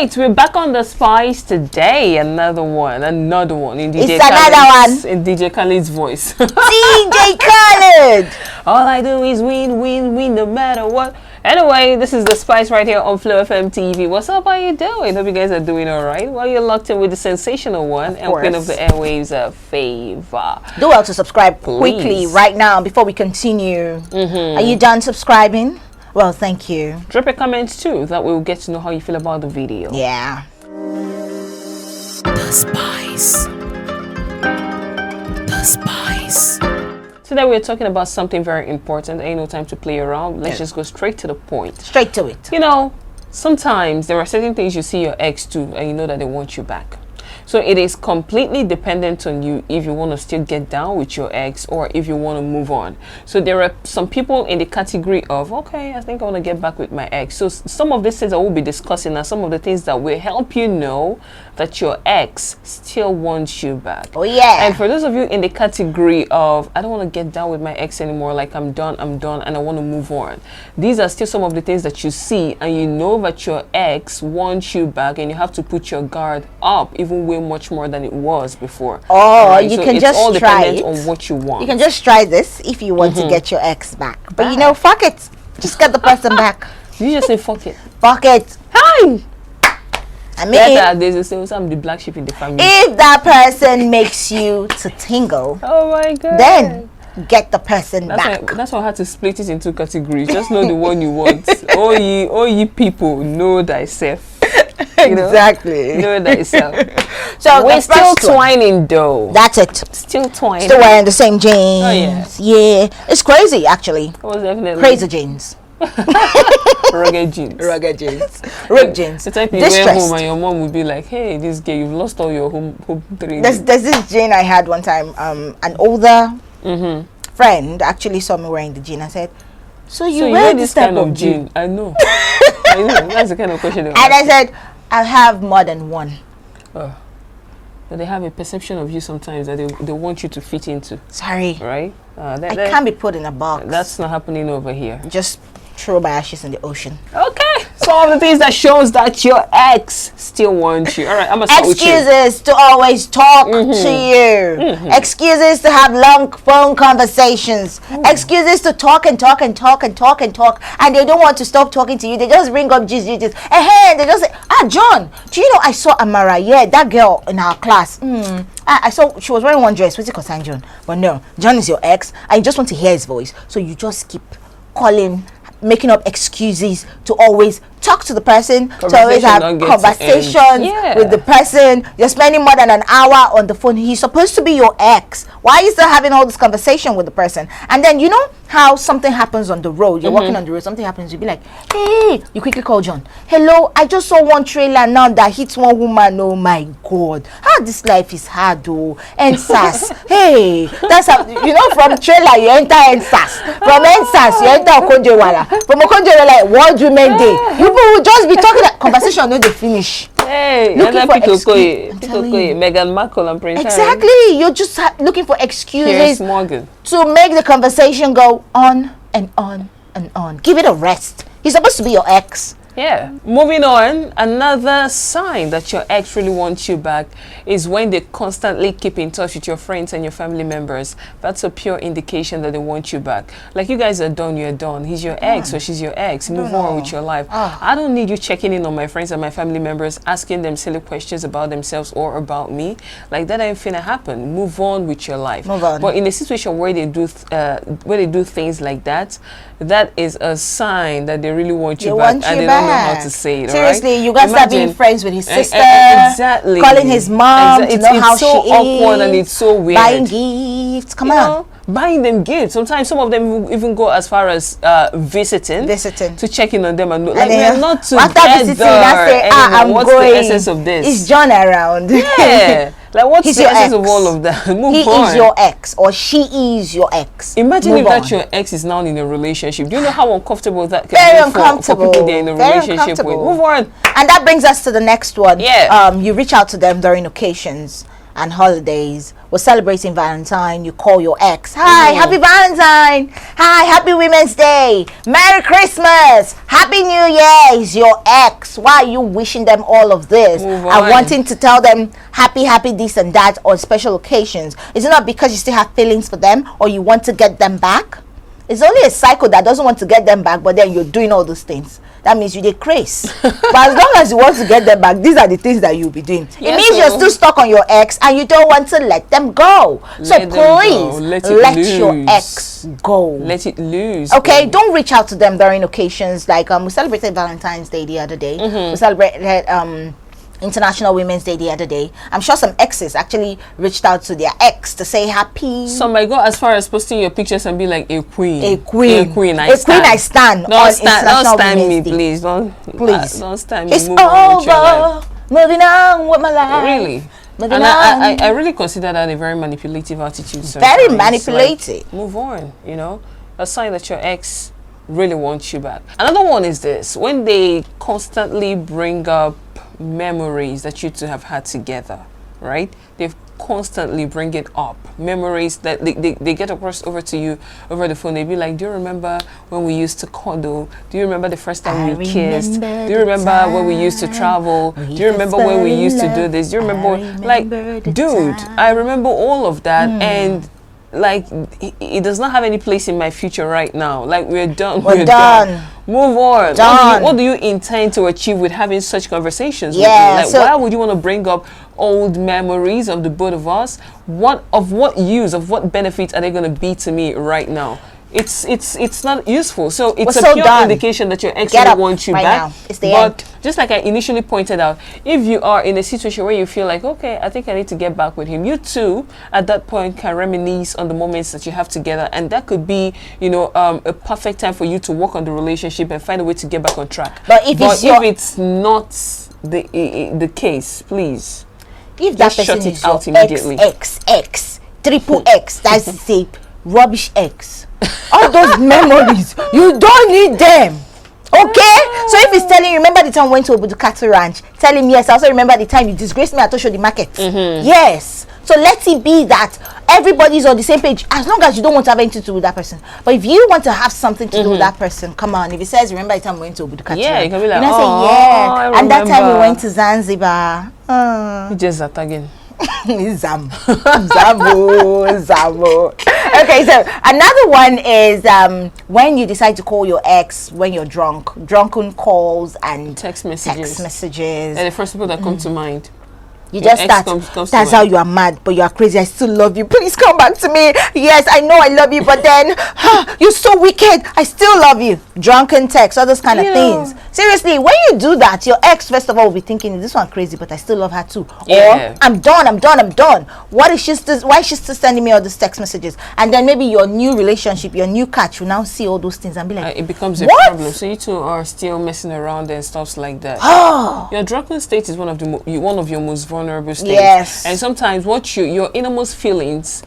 right, we're back on the Spice today. Another one in DJ It's another one in DJ Khaled's voice. DJ Khaled. All I do is win, no matter what. Anyway, this is the Spice right here on Flow FM TV. What's up? How you doing? Hope you guys are doing all right. Well, you're locked in with the sensational one and queen of the airwaves, Favor. Do well to subscribe Please. quickly right now before we continue. Are you done subscribing? Well, thank you. Drop your comments too. That way we'll get to know how you feel about the video. Yeah. The Spice. The Spice. Today we're talking about something very important. Ain't no time to play around. Let's just go straight to the point. Straight to it. You know, sometimes there are certain things you see your ex do and you know that they want you back. So it is completely dependent on you if you want to still get down with your ex or if you want to move on. So there are some people in the category of, okay, I think I want to get back with my ex. So some of these things I will be discussing are some of the things that will help you know that your ex still wants you back. Oh, yeah. And for those of you in the category of, I don't want to get down with my ex anymore, like I'm done, and I want to move on. These are still some of the things that you see and you know that your ex wants you back and you have to put your guard up even way much more than it was before. Oh, right? you so can it's just all try dependent it. on what you want. You can just try this if you want to get your ex back. But you know, fuck it. Just get the person back. You just say fuck it. Fuck it. Hi! I mean, There's a say, I'm the black sheep in the family. if that person makes you to tingle, Oh my god. then get the person back. That's why I had to split it into categories. Just know the one you want. all ye people, know thyself. You know? Exactly. Know thyself. So We're the still first one, twining though. that's it. Still twining. Still wearing the same jeans. Oh, yeah. Yeah. It's crazy, actually. That was definitely Crazy jeans. rugged jeans. Rugged jeans. Ripped jeans. The type you wear Distressed. home and your mom would be like, hey, this girl, you've lost all your home training. There's this jean I had one time. An older friend actually saw me wearing the jean. I said, so you wear this type of jean? I know. I know. That's the kind of question they And I said, I have more than one. But they have a perception of you sometimes that they want you to fit into, Sorry. right? I can't be put in a box. That's not happening over here. Just throw my ashes in the ocean. Okay. Some of the things that shows that your ex still wants you. All right, I'm gonna start with you. Excuses to always talk to you. Excuses to have long phone conversations. Excuses to talk and talk and talk and talk and talk, and they don't want to stop talking to you. They just bring up Jesus. And hey, they just say, John, do you know I saw Amara? Yeah, that girl in our class. I saw she was wearing one dress. What's it concerned, John? But no, John is your ex, and you just want to hear his voice. So you just keep calling, making up excuses to always talk to the person, to always have conversations with the person. You're spending more than an hour on the phone. He's supposed to be your ex. Why are you still having all this conversation with the person? And then you know how something happens on the road. You're walking on the road, something happens, you'll be like, hey, you quickly call John. Hello, I just saw one trailer now that hits one woman. Oh my god, how this life is hard though. NSAS. Hey, that's how, you know, from trailer you enter NSAS, from NSAS you enter Okonjo-Iweala, from Okonjo-Iweala World Women Day. People will just be talking that conversation, no, they finish. Hey, looking for Meghan Markle and Prince Exactly. Harry. You're just looking for excuses Piers Morgan. to make the conversation go on and on and on. Give it a rest. He's supposed to be your ex. Yeah. Moving on, another sign that your ex really wants you back is when they constantly keep in touch with your friends and your family members. That's a pure indication that they want you back. Like, you guys are done, you're done. He's your ex or she's your ex. Move on with your life. I don't need you checking in on my friends and my family members, asking them silly questions about themselves or about me. Like, that ain't finna happen. Move on with your life. Move on. But in a situation where they do things like that, that is a sign that they really want you back, and they don't know how to say it. Seriously, right? you guys start being friends with his sister, exactly, calling his mom to know how it's so she awkward is, and it's so weird. buying gifts. Come on, buying them gifts. Sometimes some of them even go as far as visiting to check in on them and like, and we are not together. After visiting, I say, I'm what's going. the essence of this? Is John around? Yeah. Like, what's He's the your essence ex. of all of that? Move He on. is your ex, or she is your ex. Imagine Move if on. that your ex is now in a relationship. Do you know how uncomfortable that can Very be for uncomfortable. people they're in a Very relationship with? uncomfortable. Move on. And that brings us to the next one. Yeah. You reach out to them during occasions and holidays. We're celebrating Valentine. You call your ex. Hi, happy Valentine. Hi, happy Women's Day. Merry Christmas. Happy New Year is your ex. Why are you wishing them all of this Move and on. wanting to tell them happy this and that on special occasions? Is it not because you still have feelings for them or you want to get them back? It's only a cycle that doesn't want to get them back, but then you're doing all those things. That means you decrease. But as long as you want to get them back, these are the things that you'll be doing. It Yes, means you're so- still stuck on your ex and you don't want to let them go. So Let them go. please Let it let your loose. ex go. Let it loose. Okay, baby. don't reach out to them during occasions like we celebrated Valentine's Day the other day. We celebrated International Women's Day the other day. I'm sure some exes actually reached out to their ex to say happy. Some might go as far as posting your pictures and be like a queen. A queen. A queen. A queen I stand on Don't stand. International Don't stand me, Women's Day. please. Please. Don't stand me. It's Move on with your life. over. Moving on with my life. Really. Moving And on. I really consider that a very manipulative attitude. Very sometimes. manipulative. Like, move on, you know. A sign that your ex really wants you back. Another one is this: when they constantly bring up memories that you two have had together, right? They constantly bring it up. Memories that they get across over to you over the phone. They be like, do you remember when we used to cuddle? Do you remember the first time we kissed? remember Do you the remember when we used to time travel? we Do you remember first when we fell in used to do love? this? Do you I remember, like, remember the dude, time. I remember all of that, and like it does not have any place in my future right now. Like, we're done. We're done. Move on. Done. What do you intend to achieve with having such conversations Yeah, with me? Like, so- why would you want to bring up old memories of the both of us? What use, of what benefits are they going to be to me right now? It's not useful. So it's We're a so pure done. indication that your ex Get really up wants you right back. now. It's the But end. just like I initially pointed out, if you are in a situation where you feel like, okay, I think I need to get back with him, you too at that point can reminisce on the moments that you have together, and that could be, you know, a perfect time for you to work on the relationship and find a way to get back on track. But if it's not the case, please, If that just shut person it is your out immediately. X, triple X, that's the rubbish X. All those memories, you don't need them. Okay? So if he's telling you, remember the time we went to Obudu Cattle Ranch? Tell him, yes, I also remember the time you disgraced me at Osho the Market. Yes. So let it be that everybody's on the same page, as long as you don't want to have anything to do with that person. But if you want to have something to do with that person, come on. If he says, remember the time we went to Obudu Cattle Yeah, Ranch? you can be like, know, say, "Oh, yeah. I And that time we remember." went to Zanzibar. Just that again. Zamo. Okay, so another one is when you decide to call your ex when you're drunken calls and Text messages. messages. They're the first people that come to mind. You Your just ex start. comes to That's mind. how you are mad, but you are crazy. I still love you. Please come back to me. Yes, I know I love you, but then you're so wicked. I still love you. Drunken text, all those kind of Yeah. things. Seriously, when you do that, your ex first of all will be thinking, "Is this one crazy?" But I still love her too. Yeah. Or I'm done. What is she still? Why is she still sending me all these text messages? And then maybe your new relationship, your new catch, will now see all those things and be like, It becomes a What? problem. So you two are still messing around and stuff like that. "Oh, Your drunken state is one of your most vulnerable states. Yes. And sometimes your innermost feelings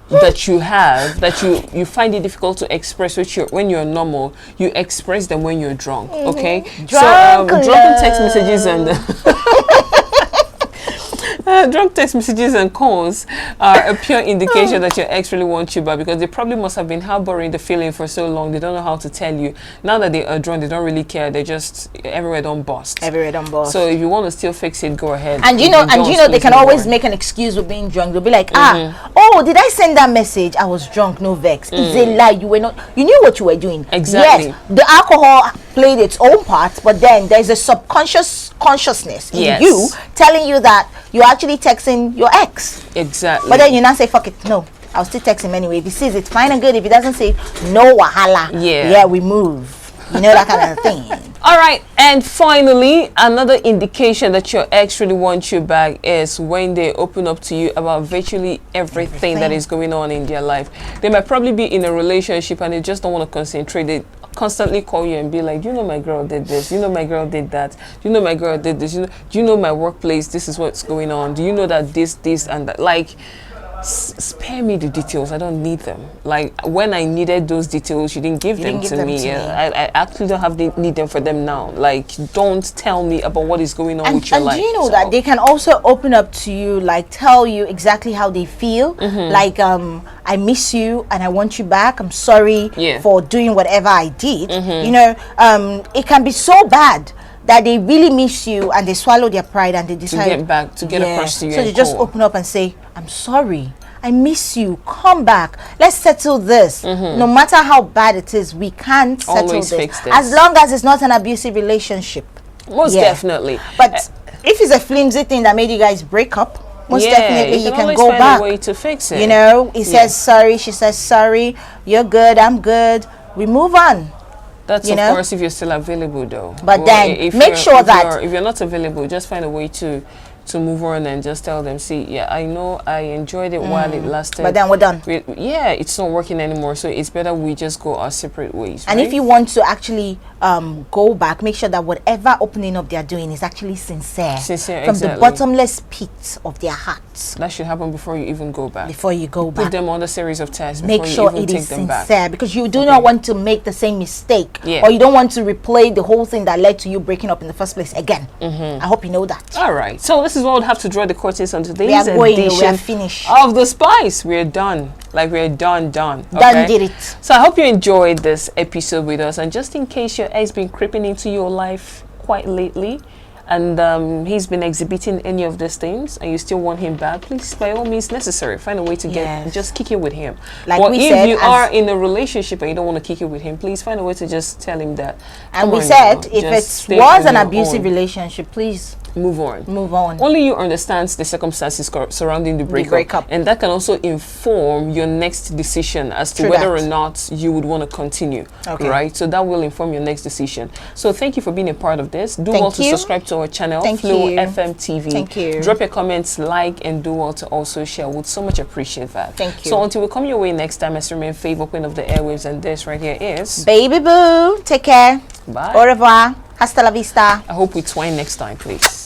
that you have, that you find it difficult to express when you're normal, you express them when you're drunk. Okay. Drunken text messages and drunk text messages and calls are a pure indication that your ex really wants you back, because they probably must have been harboring the feeling for so long. They don't know how to tell you. Now that they are drunk, they don't really care. They just everywhere don't bust. everywhere done boss." So if you want to still fix it, go ahead. And you know, they can always make an excuse with being drunk. They'll be like, oh, did I send that message? I was drunk, no vex. It's a lie. You were not. You knew what you were doing. Exactly. Yes, the alcohol played its own part, but then there's a subconscious consciousness in Yes. you telling you that you're actually texting your ex. Exactly. But then you now say, fuck it, no. I'll still text him anyway. If he sees it, fine and good. If he doesn't say, no wahala. Yeah. we move. You know, that kind of thing. All right, and finally, another indication that your ex really wants you back is when they open up to you about virtually everything that is going on in their life. They might probably be in a relationship and they just don't want to concentrate. They constantly call you and be like, you know, my girl did this. You know, my girl did that. You know, my girl did this. Do you know my workplace? This is what's going on. Do you know that this, and that? Like, spare me the details. I don't need them. Like when I needed those details, you didn't give them to me. I actually don't have need them for them now. Like, don't tell me about what is going on with your life. And do you know that they can also open up to you, like tell you exactly how they feel. Like, I miss you and I want you back. I'm sorry for doing whatever I did. You know, it can be so bad that they really miss you and they swallow their pride and they decide to get across to you. So they just open up and say, I'm sorry, I miss you, come back, let's settle this. No matter how bad it is, we can settle fix this. As long as it's not an abusive relationship. Most definitely. But if it's a flimsy thing that made you guys break up, most definitely you can go find back. a way to fix it. You know, he says sorry, she says sorry, you're good, I'm good, we move on. That's of course if you're still available though. But then make sure that if you're not available, just find a way to move on and just tell them, see, yeah, I know I enjoyed it while it lasted, but then we're done. It's not working anymore, so it's better we just go our separate ways. And if you want to actually go back, make sure that whatever opening up they're doing is actually sincere from the bottomless pit of their hearts. That should happen before you even go back. Before you go back, put them on a series of tests. Make sure it is sincere, because you do not want to make the same mistake, or you don't want to replay the whole thing that led to you breaking up in the first place again. I hope you know that. All right, so this is what we'll have to draw the curtains on today's edition we are finished of The Spice. We're done. Like, we're done. Done did it. So I hope you enjoyed this episode with us. And just in case your ex been creeping into your life quite lately, and he's been exhibiting any of these things, and you still want him back, please, by all means necessary, find a way to just kick it with him. Like or if you are in a relationship and you don't want to kick it with him, please find a way to just tell him that. And we said, if it was an abusive relationship, please move on. Move on. Only you understands the circumstances surrounding the breakup, and that can also inform your next decision as to whether or not you would want to continue. Right? So that will inform your next decision. So thank you for being a part of this. Do well to subscribe to our channel, Flow FM TV. Thank you. Drop your comments, like, and do well to also share. Would so much appreciate that. Thank you. So until we come your way next time, as remain Favor, Queen of the Airwaves, and this right here is Baby Boo. Take care. Bye. Au revoir. Hasta la vista. I hope we twine next time, please.